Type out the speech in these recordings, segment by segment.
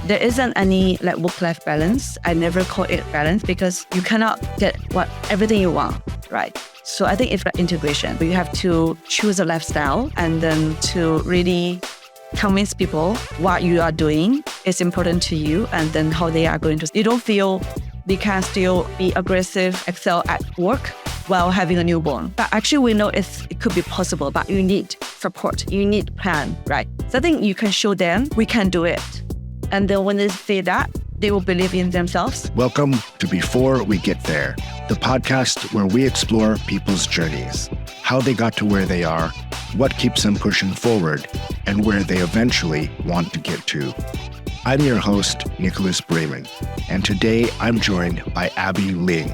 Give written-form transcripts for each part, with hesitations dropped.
There isn't any work-life balance. I never call it balance because you cannot get everything you want, right? So I think it's integration. You have to choose a lifestyle and then to really convince people what you are doing is important to you and then how they are going to. You don't feel they can still be aggressive, excel at work while having a newborn. But actually we know it could be possible, but you need support, you need plan, right? So I think you can show them we can do it. And then when they say that, they will believe in themselves. Welcome to Before We Get There, the podcast where we explore people's journeys, how they got to where they are, what keeps them pushing forward, and where they eventually want to get to. I'm your host, Nicholas Braman, and today I'm joined by Abby Ling.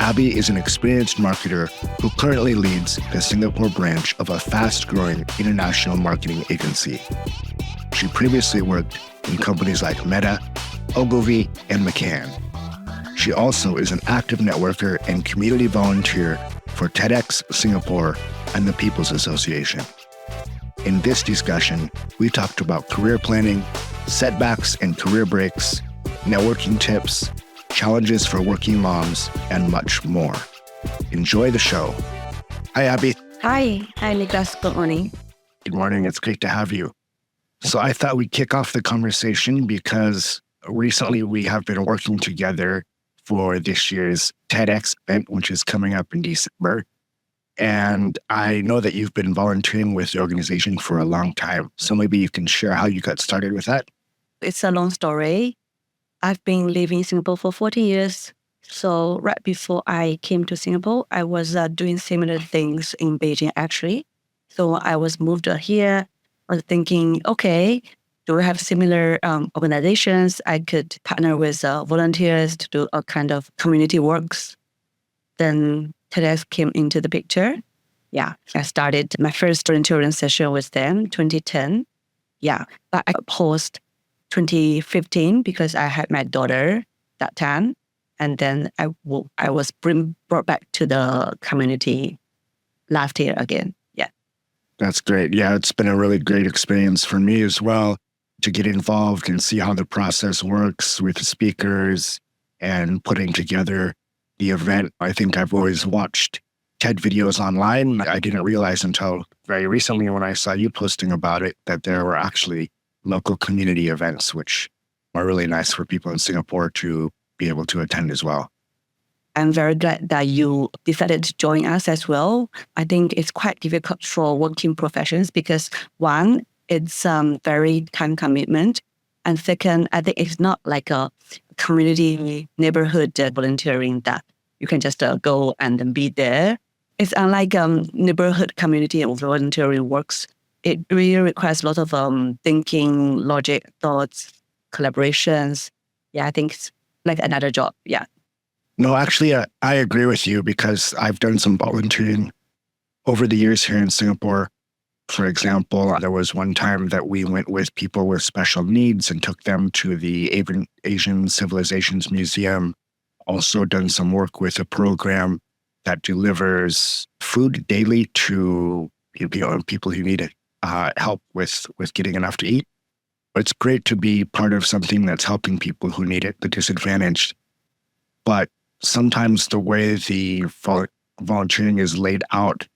Abby is an experienced marketer who currently leads the Singapore branch of a fast-growing international marketing agency. She previously worked in companies like Meta, Ogilvy, and McCann. She also is an active networker and community volunteer for TEDx Singapore and the People's Association. In this discussion, we talked about career planning, setbacks and career breaks, networking tips, challenges for working moms, and much more. Enjoy the show. Hi, Abby. Hi, Nicholas. Good morning. Good morning. It's great to have you. So I thought we'd kick off the conversation because recently we have been working together for this year's TEDx event, which is coming up in December. And I know that you've been volunteering with the organization for a long time. So maybe you can share how you got started with that. It's a long story. I've been living in Singapore for 40 years. So right before I came to Singapore, I was doing similar things in Beijing, actually. So I was moved here. I was thinking, okay, do we have similar organizations? I could partner with volunteers to do a kind of community works. Then TEDx came into the picture. Yeah, I started my first volunteering session with them, 2010. Yeah, but I paused 2015 because I had my daughter that time. And then I was brought back to the community last year again. Yeah. That's great. Yeah, it's been a really great experience for me as well to get involved and see how the process works with speakers and putting together the event. I think I've always watched TED videos online. I didn't realize until very recently when I saw you posting about it that there were actually local community events, which are really nice for people in Singapore to be able to attend as well. I'm very glad that you decided to join us as well. I think it's quite difficult for working professions because one, it's very time commitment. And second, I think it's not like a community neighborhood volunteering that you can just go and then be there. It's unlike neighborhood community and volunteering works. It really requires a lot of thinking, logic, thoughts, collaborations. Yeah, I think it's like another job. Yeah. No, actually, I agree with you because I've done some volunteering over the years here in Singapore. For example, there was one time that we went with people with special needs and took them to the Asian Civilizations Museum. Also done some work with a program that delivers food daily to people who need help with getting enough to eat. It's great to be part of something that's helping people who need it, the disadvantaged. But sometimes the way the volunteering is laid out,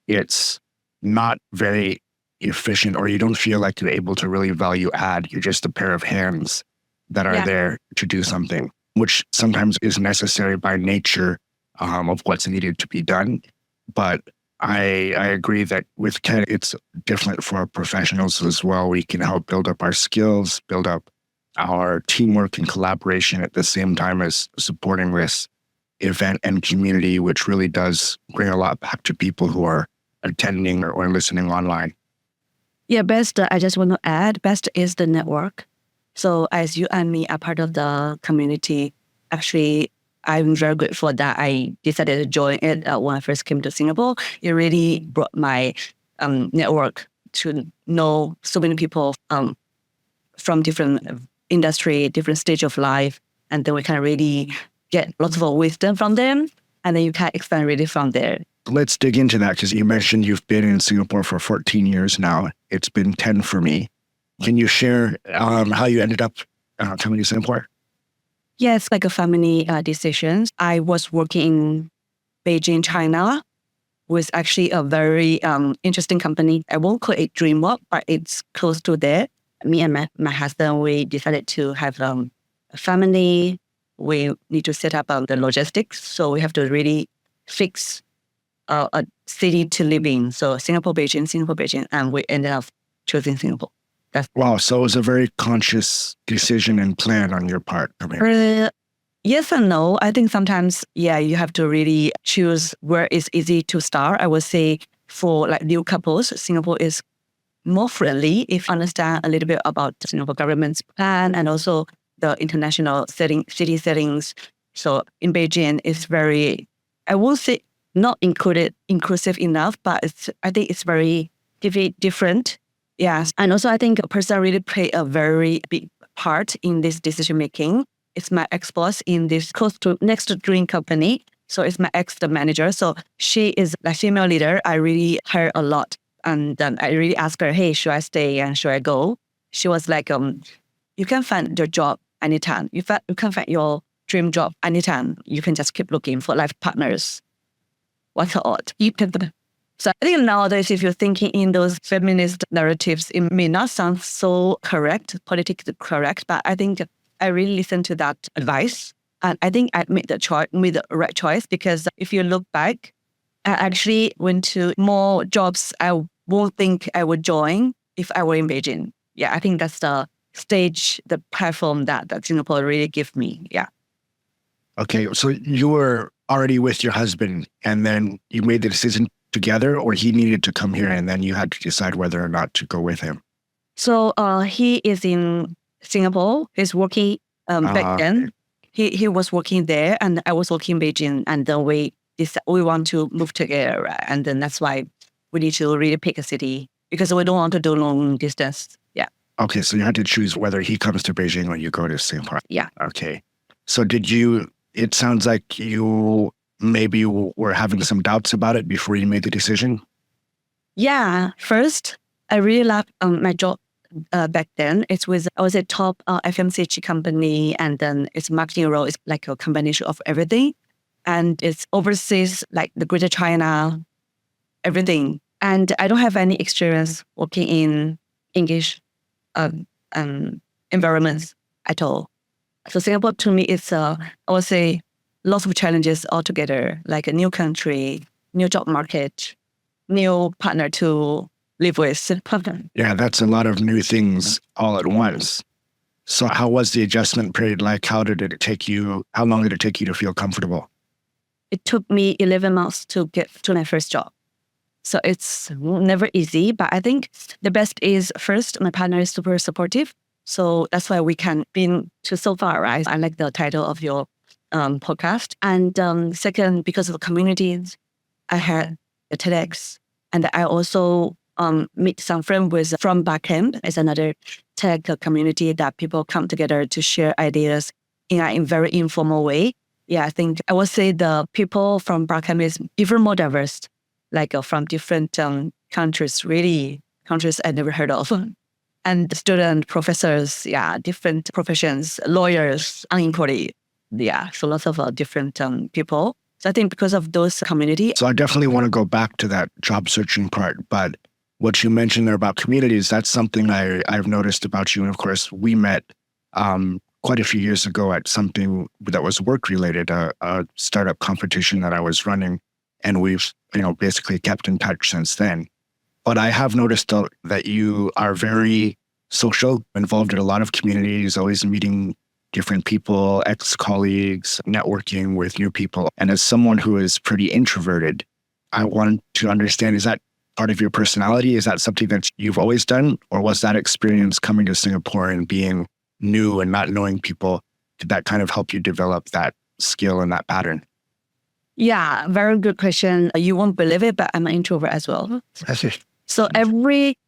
it's not very efficient, or you don't feel like you're able to really value add. You're just a pair of hands that are there to do something, which sometimes is necessary by nature of what's needed to be done. But I agree that with TED, it's different for professionals as well. We can help build up our skills, build up our teamwork and collaboration at the same time as supporting this event and community, which really does bring a lot back to people who are attending or listening online. Yeah, best, I just want to add, best is the network. So as you and me are part of the community, actually, I'm very grateful that I decided to join it when I first came to Singapore. It really brought my network to know so many people from different industry, different stage of life. And then we can really get lots of wisdom from them. And then you can expand really from there. Let's dig into that because you mentioned you've been in Singapore for 14 years now. It's been 10 for me. Can you share how you ended up coming to Singapore? Yes, like a family decisions. I was working in Beijing, China, with actually a very interesting company. I won't call it dream work, but it's close to there. Me and my husband, we decided to have a family. We need to set up the logistics. So we have to really fix a city to live in. So Singapore, Beijing, and we ended up choosing Singapore. Wow. So it was a very conscious decision and plan on your part. Yes and no. I think sometimes, you have to really choose where it's easy to start. I would say for like new couples, Singapore is more friendly if you understand a little bit about Singapore government's plan and also the international city settings. So in Beijing, it's very, I won't say not inclusive enough, but I think it's very different. Yes. And also I think a person really play a very big part in this decision making. It's my ex-boss in this next to dream company. So it's my ex, the manager. So she is a female leader. I really heard a lot. And I really asked her, hey, should I stay and should I go? She was like, you can find your job anytime. You can find your dream job anytime. You can just keep looking for life partners. What's odd? So I think nowadays, if you're thinking in those feminist narratives, it may not sound so politically correct, but I think I really listened to that advice. And I think I made the right choice, because if you look back, I actually went to more jobs I won't think I would join if I were in Beijing. Yeah, I think that's the stage, the platform that Singapore really gave me. Yeah. Okay. So you were already with your husband and then you made the decision together, or he needed to come here and then you had to decide whether or not to go with him? So he is in Singapore. He's working back then. He was working there and I was working in Beijing, and then we want to move together, right? And then that's why we need to really pick a city, because we don't want to do long distance. Yeah. Okay, so you had to choose whether he comes to Beijing or you go to Singapore. Yeah. Okay. So it sounds like you maybe were having some doubts about it before you made the decision? Yeah. First, I really loved my job back then. I was a top FMCG company, and then its marketing role is like a combination of everything. And it's overseas, like the Greater China, everything. And I don't have any experience working in English environments at all. So Singapore to me is, I would say, lots of challenges altogether, like a new country, new job market, new partner to live with. Yeah, that's a lot of new things all at once. So how was the adjustment period like? How long did it take you to feel comfortable? It took me 11 months to get to my first job. So it's never easy, but I think the best is, first, my partner is super supportive. So that's why we can be to so far, right? I like the title of your podcast. And second, because of the communities, I had the TEDx, and I also meet some friends from Braman. It's another tech community that people come together to share ideas in a very informal way. Yeah, I think I would say the people from Braman is even more diverse, like from different countries I never heard of. And student, professors, different professions, lawyers, unemployed. Yeah, so lots of different people. So I think because of those community. So I definitely want to go back to that job searching part, but what you mentioned there about communities, that's something I've noticed about you. And of course, we met quite a few years ago at something that was work related, a startup competition that I was running. And we've, basically kept in touch since then. But I have noticed that you are very social, involved in a lot of communities, always meeting different people, ex-colleagues, networking with new people. And as someone who is pretty introverted, I want to understand, is that part of your personality? Is that something that you've always done? Or was that experience coming to Singapore and being new and not knowing people, did that kind of help you develop that skill and that pattern? Yeah, very good question. You won't believe it, but I'm an introvert as well. I see. So every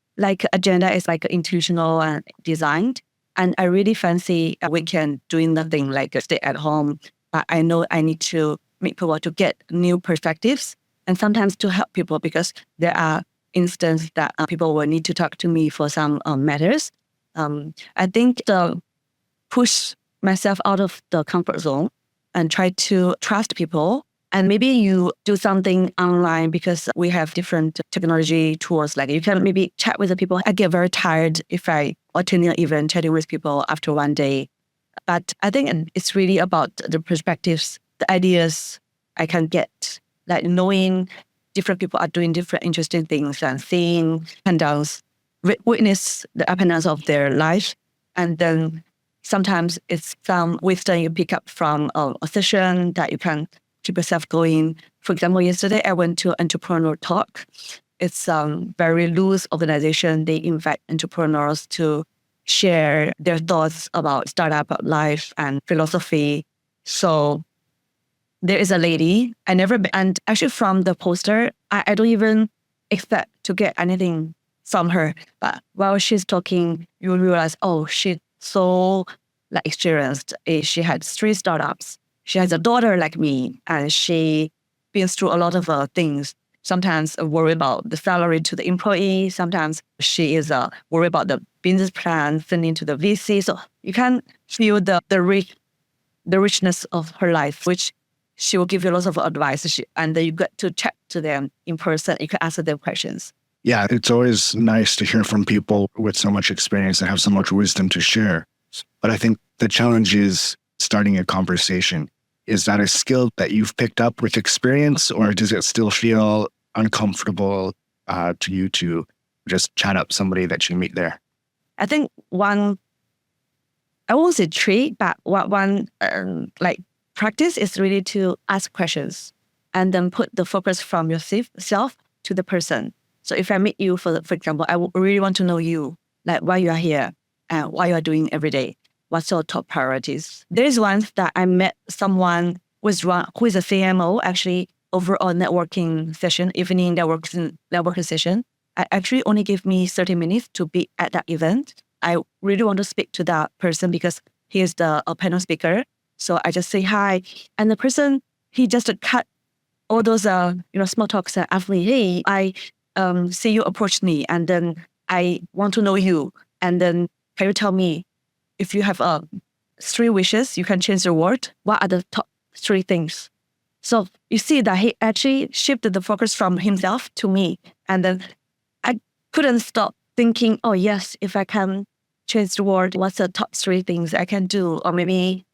agenda is intentional and designed. And I really fancy a weekend doing nothing, like stay at home. But I know I need to meet people to get new perspectives and sometimes to help people, because there are instances that people will need to talk to me for some matters. I think the push myself out of the comfort zone and try to trust people. And maybe you do something online because we have different technology tools. Like you can maybe chat with the people. I get very tired if I attend an event chatting with people after one day. But I think it's really about the perspectives, the ideas I can get, like knowing different people are doing different interesting things and seeing up and downs, witness the up and downs of their life. And then sometimes it's some wisdom you pick up from a session that you can keep yourself going. For example, yesterday I went to Entrepreneur Talk. It's a very loose organization. They invite entrepreneurs to share their thoughts about startup life and philosophy. So there is a lady I never met, and actually from the poster, I don't even expect to get anything from her. But while she's talking, you realize, oh, she's so experienced. She had 3 startups. She has a daughter like me, and she been through a lot of things. Sometimes worry about the salary to the employee. Sometimes she is worried about the business plan sending to the VC. So you can feel the richness of her life, which she will give you lots of advice. And then you get to chat to them in person. You can ask them questions. Yeah, it's always nice to hear from people with so much experience and have so much wisdom to share. But I think the challenge is starting a conversation. Is that a skill that you've picked up with experience, or does it still feel uncomfortable to you to just chat up somebody that you meet there? I think one, I won't say trick, but one practice is really to ask questions and then put the focus from yourself to the person. So if I meet you, for example, I really want to know you, like why you are here and what you are doing every day. What's your top priorities? There is once that I met someone who is a CMO actually over a networking session, evening networking session. I actually only gave me 30 minutes to be at that event. I really want to speak to that person because he is a panel speaker. So I just say hi. And the person, he just cut all those small talks and asked me, hey, I see you approach me and then I want to know you. And then can you tell me, if you have 3 wishes, you can change the world, what are the top 3 things? So you see that he actually shifted the focus from himself to me. And then I couldn't stop thinking, oh yes, if I can change the world, what's the top 3 things I can do? Or maybe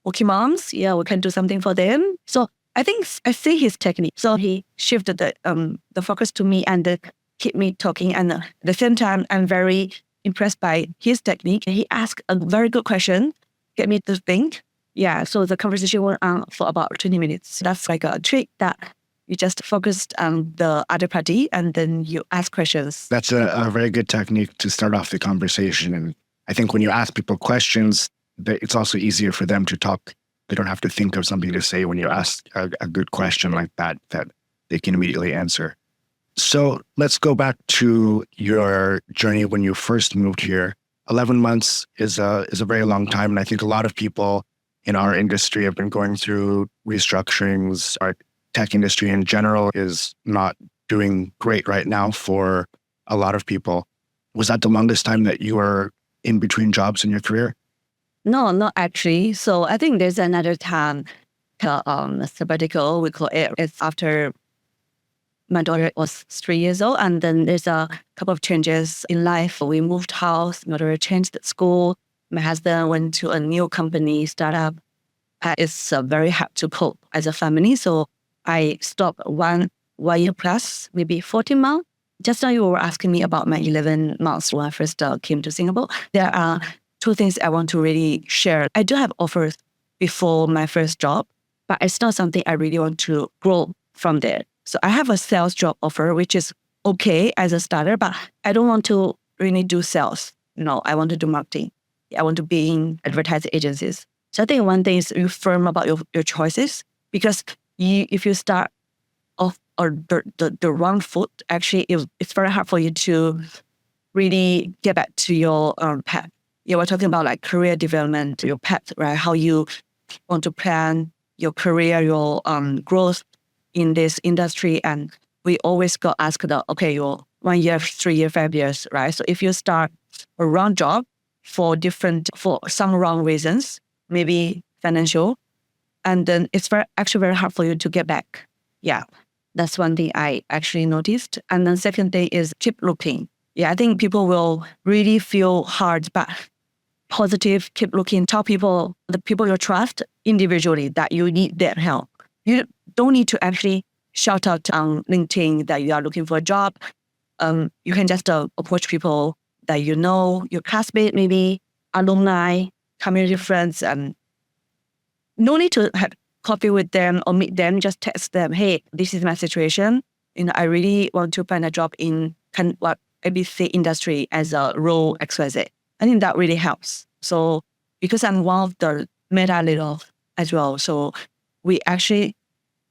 working moms, yeah, we can do something for them. So I think I see his technique. So he shifted the focus to me and keep me talking. And at the same time, I'm very impressed by his technique. He asked a very good question, get me to think. Yeah, so the conversation went on for about 20 minutes. That's like a trick that you just focused on the other party and then you ask questions. That's a very good technique to start off the conversation. And I think when you ask people questions, it's also easier for them to talk. They don't have to think of something to say when you ask a good question like that they can immediately answer. So let's go back to your journey when you first moved here. 11 months is a very long time. And I think a lot of people in our industry have been going through restructurings. Our tech industry in general is not doing great right now for a lot of people. Was that the longest time that you were in between jobs in your career? No, not actually. So I think there's another time, sabbatical, we call it. It's after my daughter was 3 years old, and then there's a couple of changes in life. We moved house, my daughter changed school. My husband went to a new company, startup. It's very hard to cope as a family. So I stopped one year plus, maybe 14 months. Just now you were asking me about my 11 months when I first came to Singapore. There are 2 things I want to really share. I do have offers before my first job, but it's not something I really want to grow from there. So I have a sales job offer, which is okay as a starter, but I don't want to really do sales. No, I want to do marketing. I want to be in advertising agencies. So I think one thing is you're firm about your choices, because if you start off or the wrong foot, actually it's very hard for you to really get back to your path. Yeah, we're talking about like career development, your path, right? How you want to plan your career, your growth in this industry. And we always got asked, okay, your 1 year, 3 years, 5 years, right? So if you start a wrong job for some wrong reasons, maybe financial, and then it's actually very hard for you to get back. Yeah, that's one thing I actually noticed. And then second thing is keep looking. Yeah, I think people will really feel hard, but positive, keep looking, tell people, the people you trust individually that you need their help. You don't need to actually shout out on LinkedIn that you are looking for a job. You can just approach people that you know, your classmate, maybe alumni, community friends, and no need to have coffee with them or meet them. Just text them, hey, this is my situation. I really want to find a job in ABC industry as a role XYZ. I think that really helps. So because I'm one of the meta leader as well, so we actually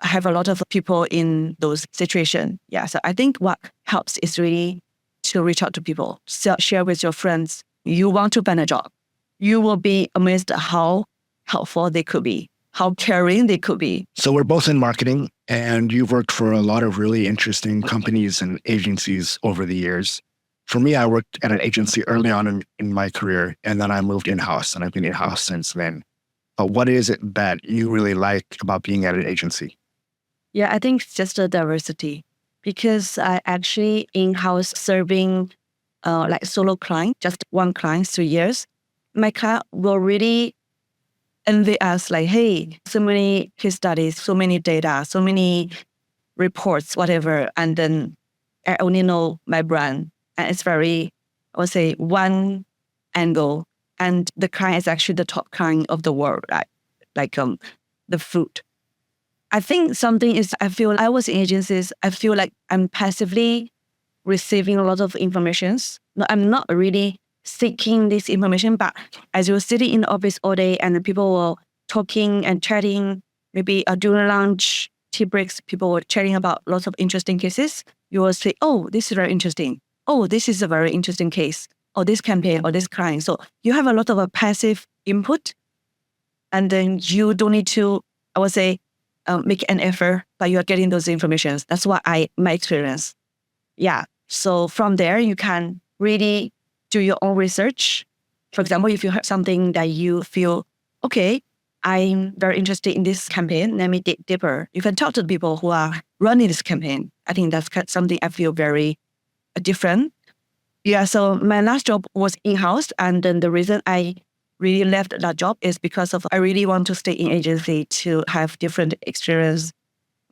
have a lot of people in those situations. Yeah, so I think what helps is really to reach out to people, share with your friends. You want to find a job. You will be amazed at how helpful they could be, how caring they could be. So we're both in marketing, and you've worked for a lot of really interesting companies and agencies over the years. For me, I worked at an agency early on in my career, and then I moved in-house, and I've been in-house since then. But what is it that you really like about being at an agency? Yeah, I think it's just the diversity, because I actually in-house serving like solo client, just one client, 3 years. My client will really envy us like, hey, so many case studies, so many data, so many reports, whatever. And then I only know my brand. And it's very, I would say, one angle. And the client is actually the top client of the world, right? Like the food. I think something is, I was in agencies, I feel like I'm passively receiving a lot of informations. No, I'm not really seeking this information, but as you're sitting in the office all day and people were talking and chatting, maybe during lunch, tea breaks, people were chatting about lots of interesting cases, you will say, oh, this is very interesting. Oh, this is a very interesting case. Or this campaign or this client. So you have a lot of a passive input, and then you don't need to, I would say, make an effort, but you are getting those informations. That's what my experience. Yeah. So from there, you can really do your own research. For example, if you have something that you feel, okay, I'm very interested in this campaign, let me dig deeper. You can talk to the people who are running this campaign. I think that's something I feel very different. Yeah, so my last job was in-house, and then the reason I really left that job is because of I really want to stay in agency to have different experience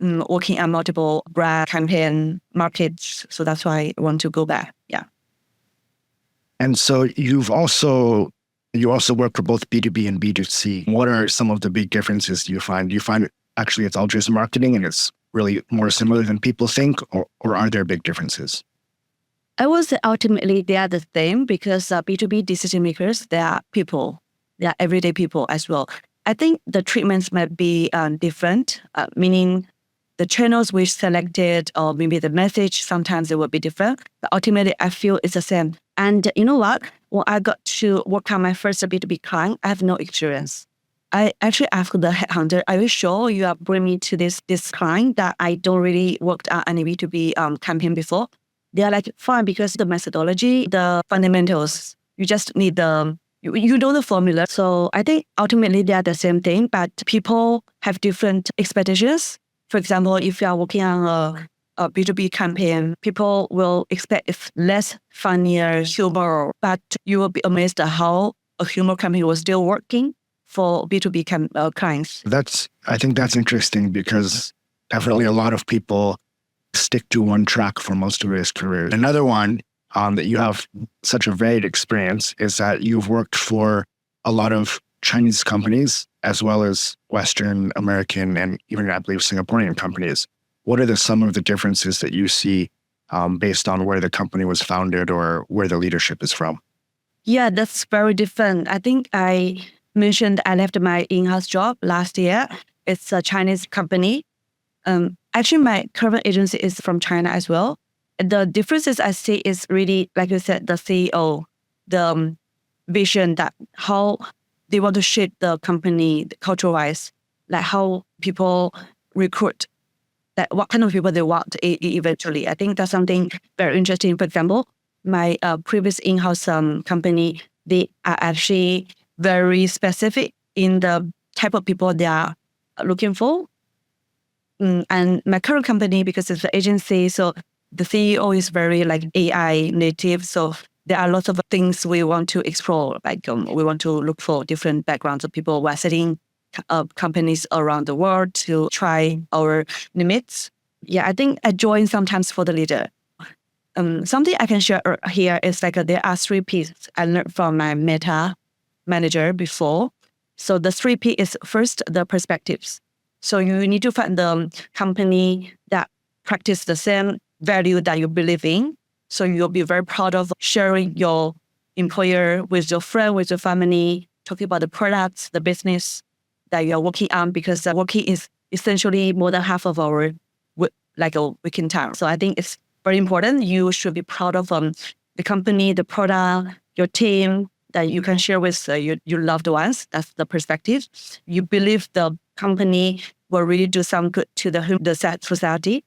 working on multiple brand campaign markets. So that's why I want to go back. Yeah. And so you also work for both B2B and B2C. What are some of the big differences you find? Do you find actually it's all just marketing and it's really more similar than people think, or are there big differences? I would say ultimately they are the same, because B2B decision makers, they are people. They are everyday people as well. I think the treatments might be different, meaning the channels we selected or maybe the message, sometimes it will be different. But ultimately, I feel it's the same. And you know what? When I got to work on my first B2B client, I have no experience. I actually asked the headhunter, are you sure you are bringing me to this client that I don't really worked on any B2B campaign before? They are like, fine, because the methodology, the fundamentals, you just need you know the formula. So I think ultimately they are the same thing, but people have different expectations. For example, if you are working on a B2B campaign, people will expect it's less funnier humor, but you will be amazed at how a humor campaign was still working for B2B clients. I think that's interesting, because definitely a lot of people stick to one track for most of his career. Another one that you have such a varied experience is that you've worked for a lot of Chinese companies as well as Western American and even, I believe, Singaporean companies. What are some of the differences that you see based on where the company was founded or where the leadership is from? Yeah, that's very different. I think I mentioned I left my in-house job last year. It's a Chinese company. Actually, my current agency is from China as well. The differences I see is really, like you said, the CEO, the vision, that how they want to shape the company culture-wise, like how people recruit that what kind of people they want eventually. I think that's something very interesting. For example, my previous in-house company, they are actually very specific in the type of people they are looking for. And my current company, because it's an agency, so the CEO is very like AI native. So there are lots of things we want to explore. Like we want to look for different backgrounds of people. We're setting companies around the world to try our limits. Yeah, I think I join sometimes for the leader. Something I can share here is like there are 3 Ps I learned from my Meta manager before. So the 3 P is first the perspectives. So you need to find the company that practice the same value that you believe in. So you'll be very proud of sharing your employer with your friend, with your family, talking about the products, the business that you're working on, because working is essentially more than half of our working time. So I think it's very important. You should be proud of the company, the product, your team that you can share with your loved ones. That's the perspective. You believe the company will really do some good to the society.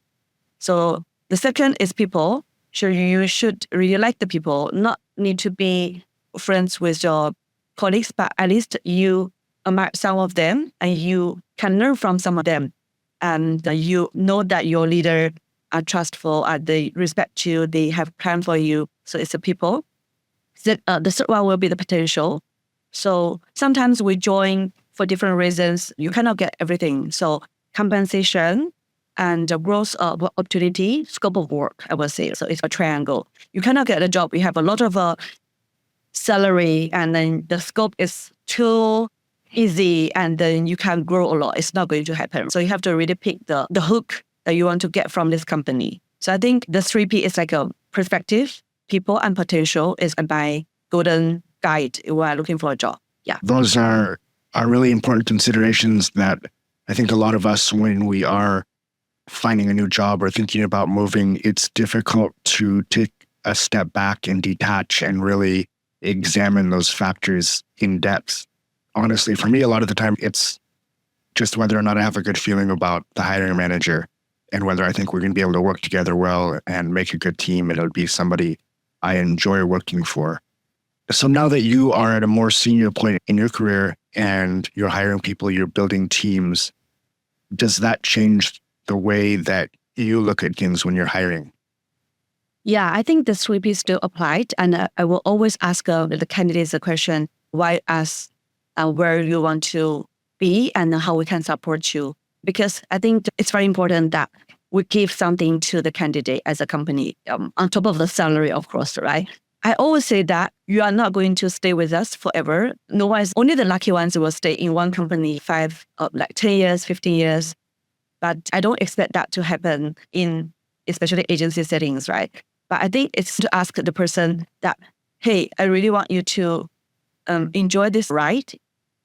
So the second is people. Sure, you should really like the people, not need to be friends with your colleagues, but at least you admire some of them and you can learn from some of them. And you know that your leader are trustful, they respect you, they have plan for you. So it's the people. The third one will be the potential. So sometimes we join for different reasons. You cannot get everything. So compensation and growth opportunity, scope of work, I would say. So it's a triangle. You cannot get a job. You have a lot of salary and then the scope is too easy and then you can grow a lot. It's not going to happen. So you have to really pick the hook that you want to get from this company. So I think the 3 P is like a perspective, people, and potential is my golden guide when I'm looking for a job. Yeah. Those are really important considerations that I think a lot of us, when we are finding a new job or thinking about moving, it's difficult to take a step back and detach and really examine those factors in depth. Honestly, for me, a lot of the time, it's just whether or not I have a good feeling about the hiring manager and whether I think we're going to be able to work together well and make a good team and it'll be somebody I enjoy working for. So now that you are at a more senior point in your career and you're hiring people, you're building teams, does that change the way that you look at things when you're hiring? Yeah, I think the 3 P still applied. And I will always ask the candidates the question, why us, where you want to be and how we can support you. Because I think it's very important that we give something to the candidate as a company, on top of the salary, of course, right? I always say that you are not going to stay with us forever. No one is, only the lucky ones will stay in one company 10 years, 15 years. But I don't expect that to happen in especially agency settings, right? But I think it's to ask the person that, hey, I really want you to enjoy this ride.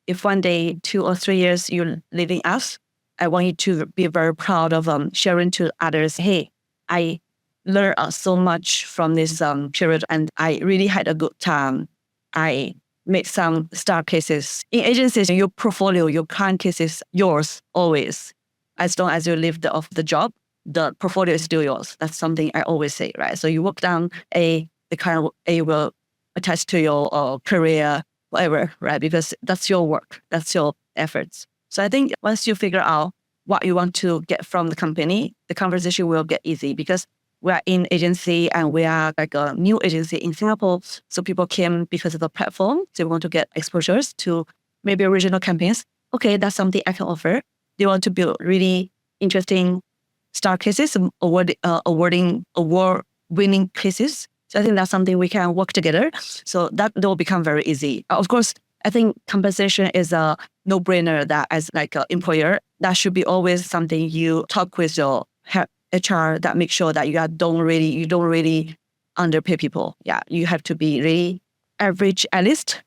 If one day, 2 or 3 years, you're leaving us, I want you to be very proud of sharing to others, hey, I learned so much from this period and I really had a good time. I made some star cases. In agencies, your portfolio, your client case is yours always. As long as you leave the job, the portfolio is still yours. That's something I always say, right? So you work down A, the client A will attach to your career, whatever, right? Because that's your work, that's your efforts. So I think once you figure out what you want to get from the company, the conversation will get easy because we are in agency and we are like a new agency in Singapore. So people came because of the platform. They want to get exposures to maybe original campaigns. Okay, that's something I can offer. They want to build really interesting star cases, award-winning cases. So I think that's something we can work together. So that will become very easy. Of course, I think compensation is a no-brainer that as like an employer, that should be always something you talk with your HR that make sure that you don't really underpay people. Yeah, you have to be really average at least.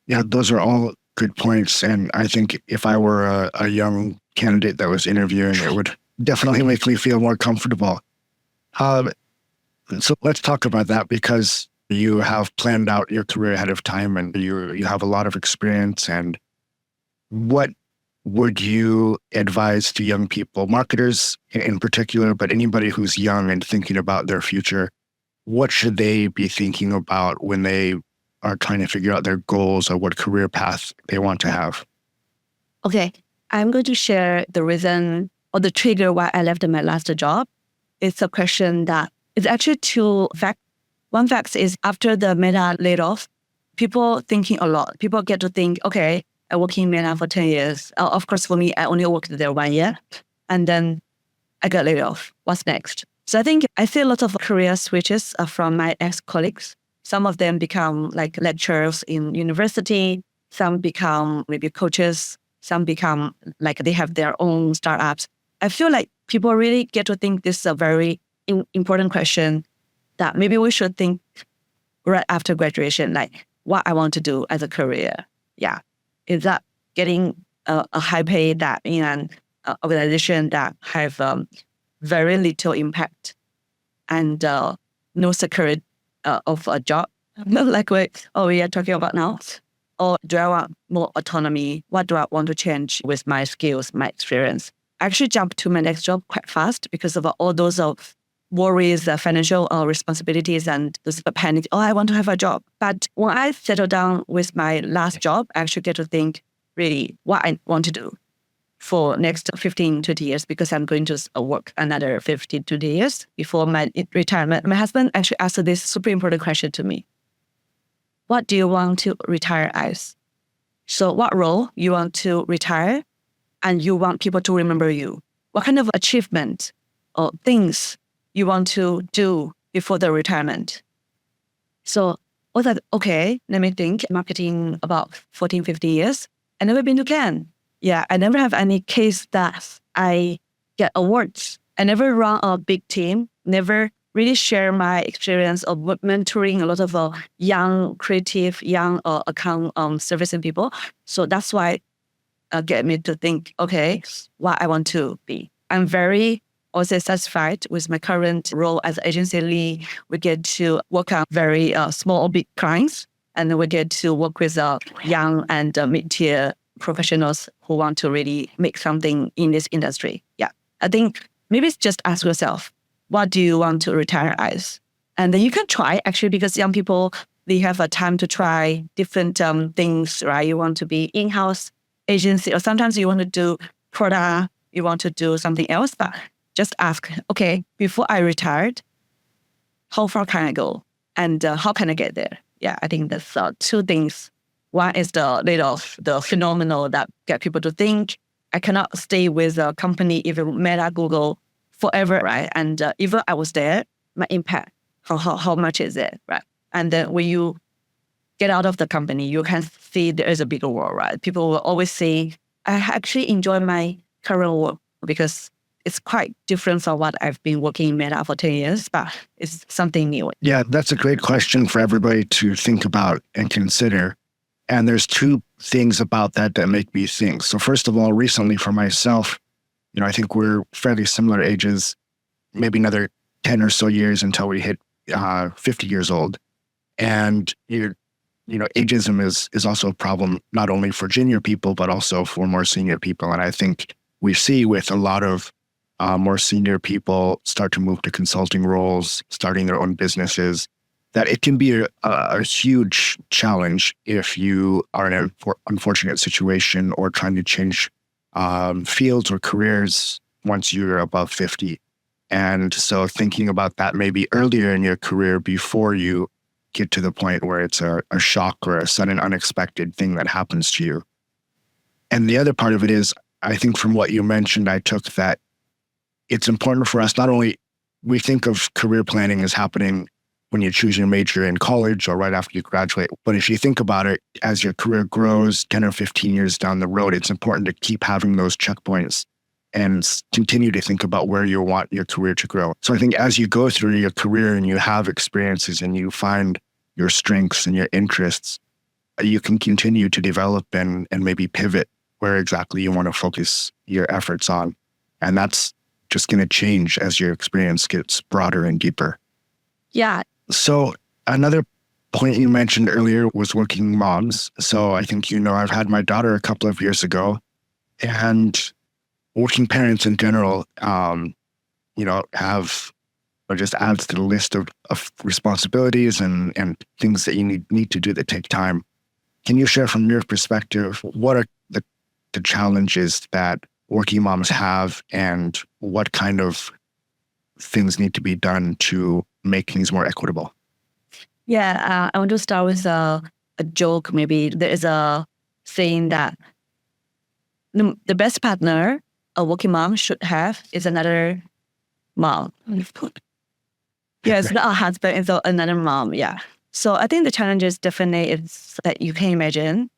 Yeah, those are all good points. And I think if I were a young candidate that was interviewing, it would definitely make me feel more comfortable. So let's talk about that because you have planned out your career ahead of time and you have a lot of experience. And what would you advise to young people, marketers in particular, but anybody who's young and thinking about their future, what should they be thinking about when they are trying to figure out their goals or what career path they want to have? Okay, I'm going to share the reason or the trigger why I left my last job. It's a question that is actually two facts. One fact is after the Meta laid off, people thinking a lot. People get to think, okay, I work in Meta for 10 years. Of course, for me, I only worked there 1 year. And then I got laid off. What's next? So I think I see a lot of career switches from my ex-colleagues. Some of them become like lecturers in university. Some become maybe coaches. Some become like they have their own startups. I feel like people really get to think this is a very important question that maybe we should think right after graduation, like what I want to do as a career. Yeah. Is that getting a high pay that in an organization that have very little impact and no security of a job, like we are talking about now? Or do I want more autonomy? What do I want to change with my skills, my experience? I actually jumped to my next job quite fast because of all those worries, financial responsibilities, and those panic. Oh, I want to have a job. But when I settle down with my last job, I actually get to think really what I want to do for next 15, 20 years, because I'm going to work another 15, 20 years before my retirement. My husband actually asked this super important question to me. What do you want to retire as? So what role you want to retire and you want people to remember you? What kind of achievement or things you want to do before the retirement? So I was like, okay, let me think. Marketing about 14, 15 years. I never been to Cannes. Yeah, I never have any case that I get awards. I never run a big team, never really share my experience of mentoring a lot of young, creative, young account servicing people. So that's why get me to think, okay, what I want to be. I'm very also satisfied with my current role as agency lead. We get to work on very small or big clients, and we get to work with young and mid-tier professionals who want to really make something in this industry. Yeah, I think maybe it's just ask yourself, what do you want to retire as? And then you can try actually, because young people, they have a time to try different things, right? You want to be in-house agency, or sometimes you want to do product, you want to do something else, but just ask, okay, before I retired, how far can I go? And how can I get there? Yeah, I think that's two things. One is the layoff, the phenomenon that get people to think, I cannot stay with a company, even Meta, Google, forever, right? And even I was there, my impact, how much is it, right? And then when you get out of the company, you can see there is a bigger world, right? People will always say, I actually enjoy my current work because it's quite different from what I've been working in Meta for 10 years, but it's something new. Yeah, that's a great question for everybody to think about and consider. And there's two things about that that make me think. So first of all, recently for myself, I think we're fairly similar ages, maybe another 10 or so years until we hit 50 years old. And ageism is also a problem, not only for junior people, but also for more senior people. And I think we see with a lot of more senior people start to move to consulting roles, starting their own businesses, that it can be a huge challenge if you are in an unfortunate situation or trying to change fields or careers once you're above 50. And so thinking about that maybe earlier in your career before you get to the point where it's a shock or a sudden unexpected thing that happens to you. And the other part of it is, I think from what you mentioned, I took that it's important for us, not only we think of career planning as happening when you choose your major in college or right after you graduate. But if you think about it, as your career grows 10 or 15 years down the road, it's important to keep having those checkpoints and continue to think about where you want your career to grow. So I think as you go through your career and you have experiences and you find your strengths and your interests, you can continue to develop and maybe pivot where exactly you want to focus your efforts on. And that's just going to change as your experience gets broader and deeper. Yeah. So another point you mentioned earlier was working moms. So I think, I've had my daughter a couple of years ago. And working parents in general, have or just adds to the list of responsibilities and things that you need to do that take time. Can you share from your perspective, what are the challenges that working moms have and what kind of things need to be done to make things more equitable? Yeah, I want to start with a joke. Maybe there is a saying that the best partner a working mom should have is another mom. Yeah, it's not a husband, it's another mom. Yeah. So I think the challenges definitely is that you can imagine.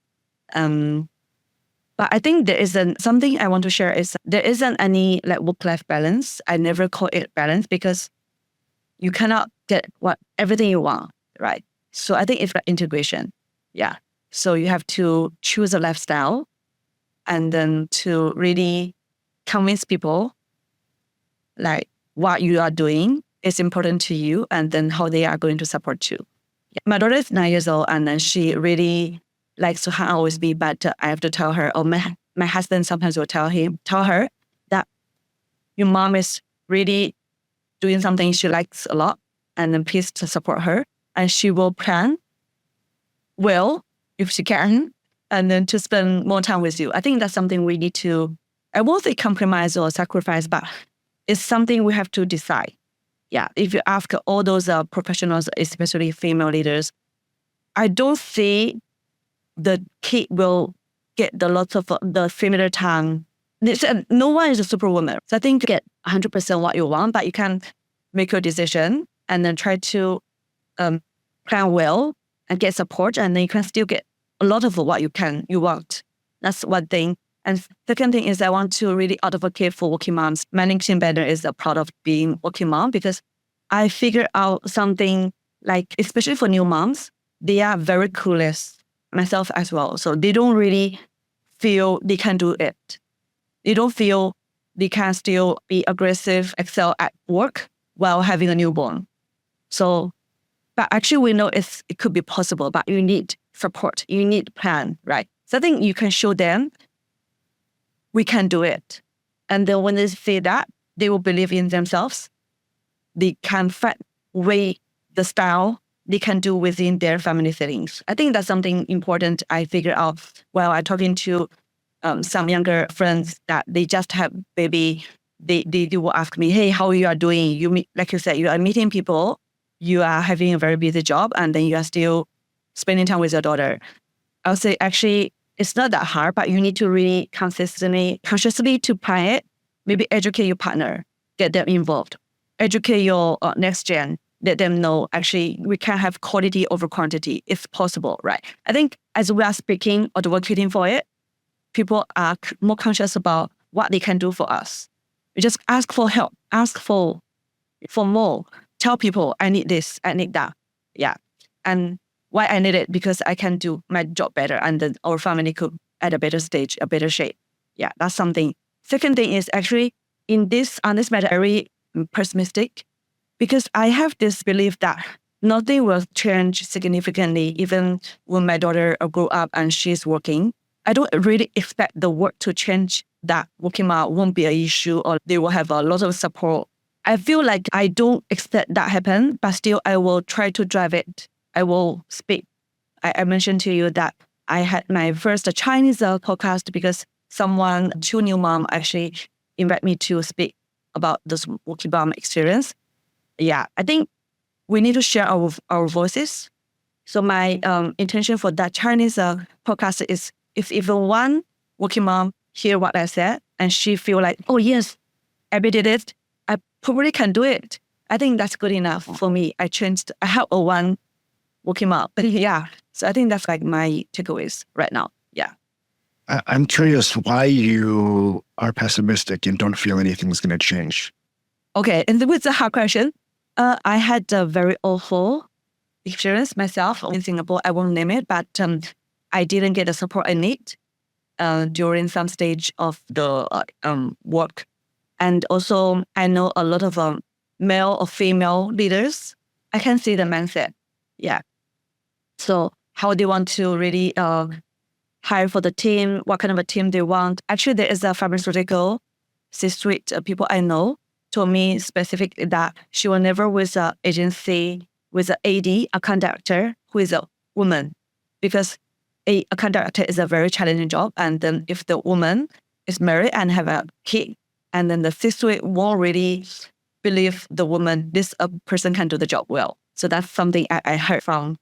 But I think there isn't something I want to share is there isn't any like work-life balance. I never call it balance because you cannot get everything you want, right? So I think it's like integration. Yeah. So you have to choose a lifestyle and then to really convince people like what you are doing is important to you and then how they are going to support you. Yeah. My daughter is 9 years old and then she really likes to hang out with me, but I have to tell her, or my husband sometimes will tell her that your mom is really doing something she likes a lot and then please to support her. And she will plan well, if she can, and then to spend more time with you. I think that's something we need to, I won't say compromise or sacrifice, but it's something we have to decide. Yeah, if you ask all those professionals, especially female leaders, I don't see the kid will get the lots of the similar time. No one is a superwoman. So I think you get 100% what you want, but you can make your decision and then try to plan well and get support, and then you can still get a lot of what you want. That's one thing. And second thing is I want to really advocate for working moms. Managing better is a part of being working mom because I figured out something like, especially for new moms, they are very clueless, myself as well. So they don't really feel they can do it. They don't feel they can still be aggressive, excel at work while having a newborn. So, but actually we know it could be possible, but you need support, you need plan, right? So I think you can show them we can do it. And then when they say that, they will believe in themselves. They can find way the style they can do within their family settings. I think that's something important I figured out while I'm talking to some younger friends that they just have baby. They will ask me, hey, how you are doing? Like you said, you are meeting people, you are having a very busy job, and then you are still spending time with your daughter. I'll say, actually, it's not that hard, but you need to really consciously to plan it. Maybe educate your partner, get them involved. Educate your next gen, let them know, actually, we can have quality over quantity if possible, right? I think as we are speaking, advocating for it, people are more conscious about what they can do for us. We just ask for help, ask for more. Tell people, I need this, I need that. Yeah. And why I need it? Because I can do my job better and then our family could at a better stage, a better shape. Yeah, that's something. Second thing is actually on this matter, very pessimistic because I have this belief that nothing will change significantly even when my daughter grow up and she's working. I don't really expect the work to change, that working mom won't be an issue or they will have a lot of support. I feel like I don't expect that happen, but still I will try to drive it. I will speak. I mentioned to you that I had my first Chinese podcast because two new mom actually invite me to speak about this working mom experience. Yeah, I think we need to share our voices. So my intention for that Chinese podcast is if even one working mom hear what I said and she feel like, oh yes, Abby did it, I probably can do it. I think that's good enough for me. I help one working mom. But yeah, so I think that's like my takeaways right now. Yeah. I'm curious why you are pessimistic and don't feel anything's going to change. Okay, and with the hard question, I had a very awful experience myself in Singapore. I won't name it, but I didn't get the support I need during some stage of the work. And also, I know a lot of male or female leaders. I can see the mindset. Yeah. So how they want to really hire for the team, what kind of a team they want. Actually, there is a pharmaceutical C-suite people I know told me specifically that she will never with an agency with an AD, a conductor who is a woman, because a conductor is a very challenging job. And then if the woman is married and have a kid, and then the C-suite won't really believe the woman, this person can do the job well. So that's something I heard from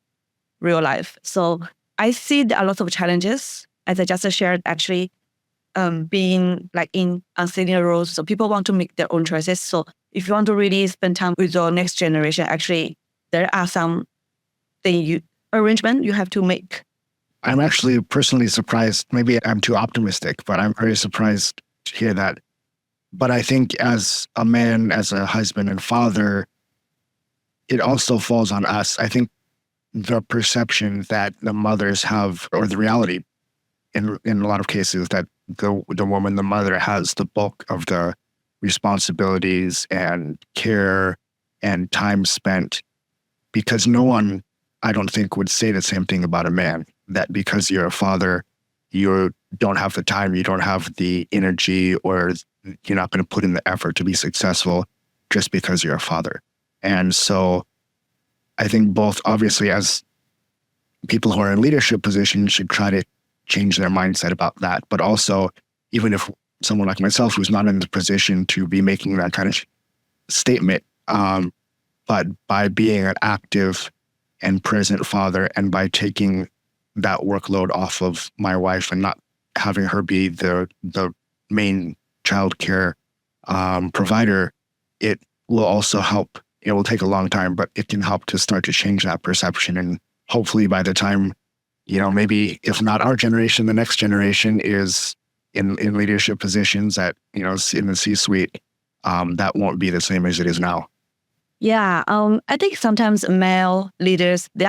real life. So I see a lot of challenges, as I just shared, actually, being like in senior roles. So people want to make their own choices. So if you want to really spend time with your next generation, actually, there are some arrangement you have to make. I'm actually personally surprised. Maybe I'm too optimistic, but I'm very surprised to hear that. But I think as a man, as a husband and father, it also falls on us. I think the perception that the mothers have, or the reality in a lot of cases, that the woman, the mother, has the bulk of the responsibilities and care and time spent, because no one, I don't think, would say the same thing about a man, that because you're a father, you don't have the time, you don't have the energy, or you're not going to put in the effort to be successful just because you're a father. And so I think both, obviously, as people who are in leadership positions, should try to change their mindset about that. But also, even if someone like myself, who's not in the position to be making that kind of statement, but by being an active and present father, and by taking that workload off of my wife and not having her be the main childcare provider, it will also help. It will take a long time, but it can help to start to change that perception. And hopefully by the time, maybe if not our generation, the next generation is in leadership positions at, in the C-suite, that won't be the same as it is now. Yeah, I think sometimes male leaders, they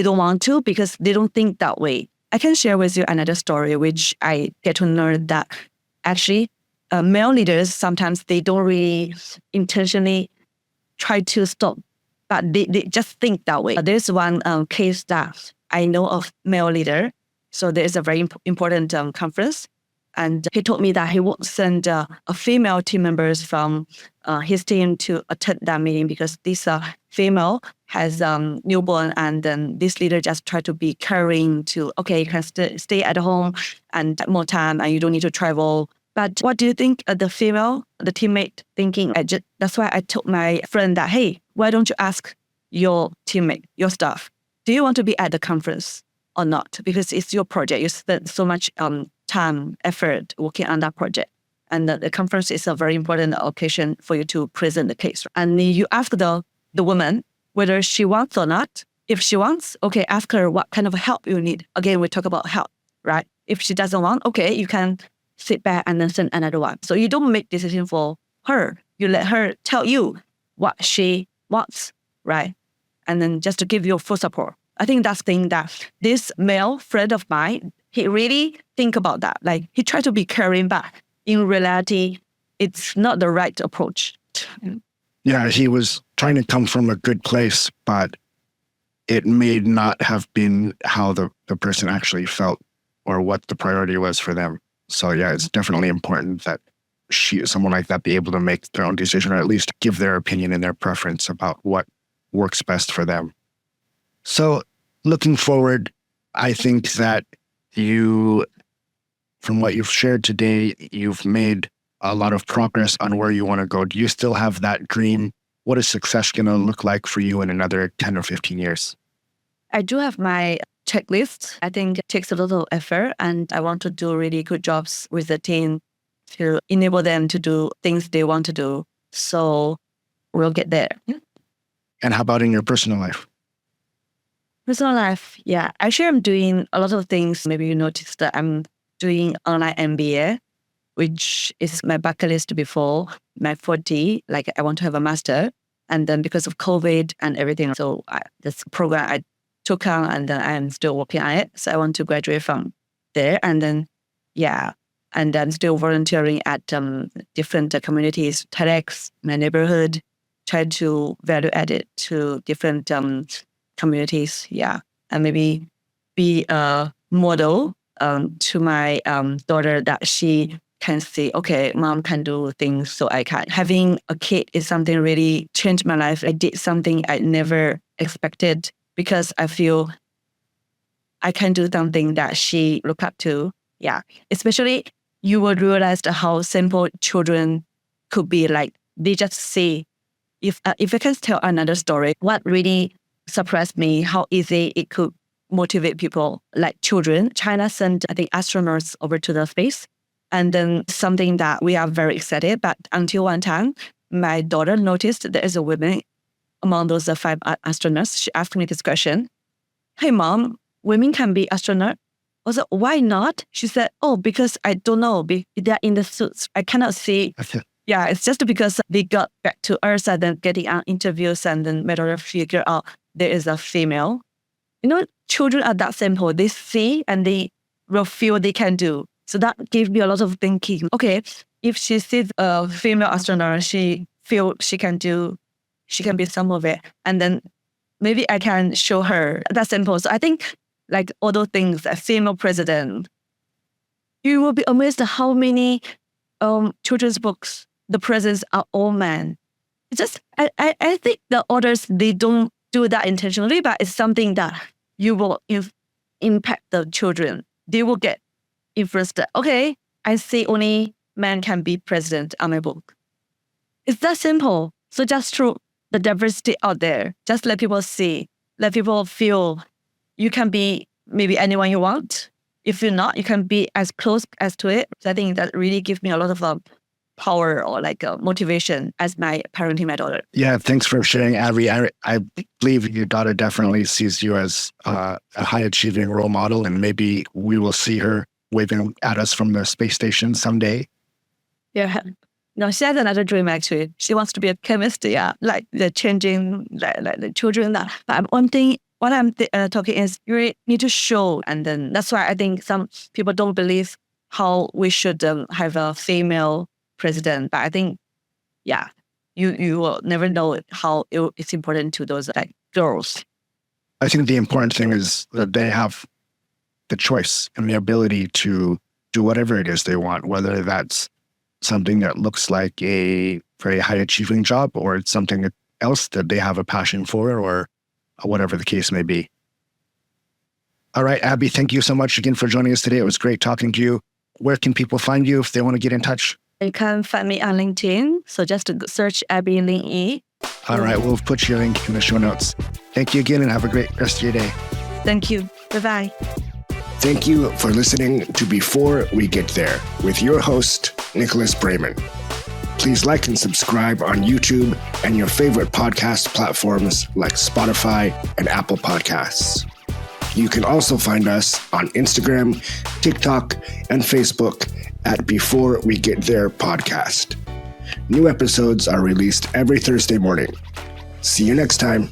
don't want to, because they don't think that way. I can share with you another story, which I get to learn that actually male leaders, sometimes they don't really intentionally try to stop, but they just think that way. There's one case that I know of male leader. So there's a very important conference. And he told me that he won't send a female team members from his team to attend that meeting, because this female has newborn, and then this leader just try to be caring to, okay, you can stay at home and more time, and you don't need to travel. But what do you think the teammate thinking? That's why I told my friend that, hey, why don't you ask your teammate, your staff, do you want to be at the conference or not? Because it's your project. You spend so much time, effort working on that project. And the conference is a very important occasion for you to present the case. And you ask the woman whether she wants or not. If she wants, okay, ask her what kind of help you need. Again, we talk about help, right? If she doesn't want, okay, you can sit back and then send another one. So you don't make decision for her. You let her tell you what she wants, right? And then just to give you full support. I think that's the thing that this male friend of mine, he really think about that. Like, he tried to be caring back. In reality, it's not the right approach. Yeah, he was trying to come from a good place, but it may not have been how the person actually felt or what the priority was for them. So yeah, it's definitely important that someone like that, be able to make their own decision, or at least give their opinion and their preference about what works best for them. So looking forward, I think that from what you've shared today, you've made a lot of progress on where you want to go. Do you still have that dream? What is success going to look like for you in another 10 or 15 years? I do have my checklist. I think it takes a lot of effort, and I want to do really good jobs with the team to enable them to do things they want to do. So we'll get there. And how about in your personal life? Personal life, yeah. Actually, I'm doing a lot of things. Maybe you noticed that I'm doing online MBA, which is my bucket list before my 40. Like, I want to have a master. And then because of COVID and everything, so this program I took on, and then I'm still working on it. So I want to graduate from there. And then, yeah. And I'm still volunteering at different communities, TEDx, my neighborhood, try to value add it to different communities. Yeah. And maybe be a model to my daughter that she can see, okay, mom can do things, so I can. Having a kid is something really changed my life. I did something I never expected because I feel I can do something that she look up to. Yeah, especially you will realize how simple children could be. Like they just see. If I can tell another story, what really surprised me, how easy it could motivate people like children. China sent, I think, astronauts over to the space. And then something that we are very excited, but until one time, my daughter noticed there is a woman among those 5 astronauts. She asked me this question, hey, mom, women can be astronaut? I was like, why not? She said, oh, because I don't know. They're in the suits. I cannot see. Yeah, it's just because they got back to Earth and then getting on interviews and then made her figure out there is a female. Children are that simple. They see and they will feel they can do. So that gave me a lot of thinking. Okay, if she sees a female astronaut, she feel she can be some of it. And then maybe I can show her. That's simple. So I think like all those things, a female president, you will be amazed at how many children's books, the presidents are all men. It's just, I think the authors, they don't do that intentionally, but it's something that you will impact the children. They will get influenced. Okay, I see only men can be president on my book. It's that simple. So just through the diversity out there, just let people see, let people feel you can be maybe anyone you want. If you're not, you can be as close as to it. So I think that really gives me a lot of power or like motivation as my parenting my daughter. Yeah, thanks for sharing, Abby. I believe your daughter definitely sees you as a high-achieving role model, and maybe we will see her waving at us from the space station someday. Yeah. No, she has another dream actually. She wants to be a chemist. Yeah, like the changing, like the children. That. But one thing, what I'm talking is you really need to show, and then that's why I think some people don't believe how we should have a female president. But I think, yeah, you will never know how it's important to those like girls. I think the important thing is that they have the choice and the ability to do whatever it is they want, whether that's something that looks like a very high achieving job or it's something else that they have a passion for, or whatever the case may be. All right, Abby, thank you so much again for joining us today. It was great talking to you. Where can people find you if they want to get in touch? You can find me on LinkedIn. So just search Abby Ling. All right, we'll put your link in the show notes. Thank you again and have a great rest of your day. Thank you. Bye-bye. Thank you for listening to Before We Get There with your host, Nicholas Braman. Please like and subscribe on YouTube and your favorite podcast platforms like Spotify and Apple Podcasts. You can also find us on Instagram, TikTok, and Facebook at Before We Get There Podcast. New episodes are released every Thursday morning. See you next time.